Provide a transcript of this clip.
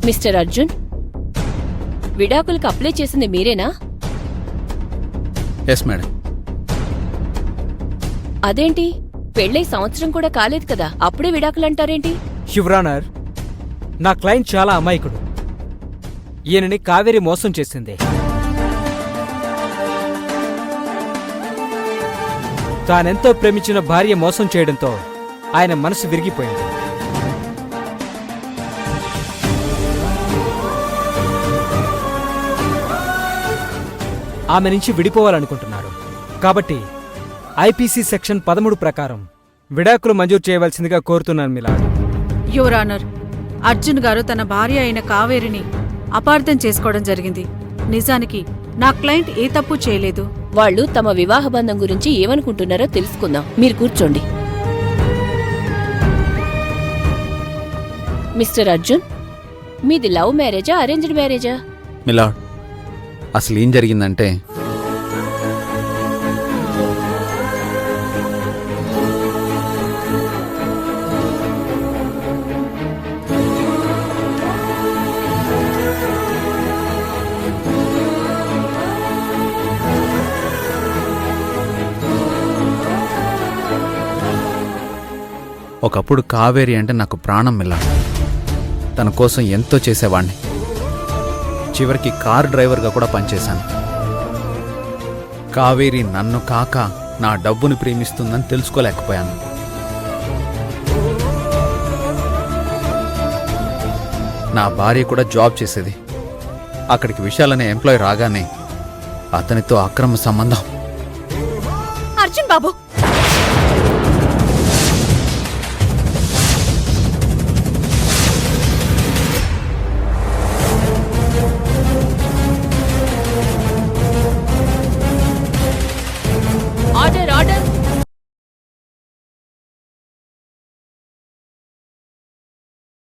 Mister Arjun, విడాకులకు apply చేసింది మీరేనా? Yes madam. అదేంటి, పెళ్ళై సంవత్సరం కూడా కాలేదు కదా, అప్పుడే విడాకులంటారేంటి? యువరానర్, నా క్లయింట్ చాలా అమాయకుడు. ఈయనని కావేరి మోసం చేసింది. తానెంతో ప్రేమించిన భార్య మోసం చేయడంతో ఆయన మనసు విరిగిపోయింది. ఆమె నుంచి విడిపోవాలనుకుంటున్నారు. కాబట్టి ఐపీసీ సెక్షన్ 13 ప్రకారం విడాకులు మంజూరు చేయవలసిందిగా కోరుతున్నాను మిలాడ్. యువరానర్, అర్జున్ గారు తన భార్య అయిన కావేరిని అపార్థం చేసుకోవడం జరిగింది. నిజానికి నా క్లయింట్ ఏ తప్పు చేయలేదు. వాళ్ళు తమ వివాహ బంధం గురించి ఏమనుకుంటున్నారో తెలుసుకుందాం. మీరు కూర్చోండి. మిస్టర్ అర్జున్, మీది లవ్ మ్యారేజా, అరేంజ్డ్ మ్యారేజా? మిలాడ్, అసలు ఏం జరిగిందంటే ఒకప్పుడు కావేరి అంటే నాకు ప్రాణం మిలాడ్. తన కోసం ఎంతో చేసేవాణ్ణి. చివరికి కార్ డ్రైవర్గా కూడా పనిచేశాను. కావేరి నన్ను కాక నా డబ్బుని ప్రేమిస్తుందని తెలుసుకోలేకపోయాను. నా భార్య కూడా జాబ్ చేసేది. అక్కడికి విశాలనే ఎంప్లాయ్ రాగానే అతనితో అక్రమ సంబంధం. అర్జున్ బాబు,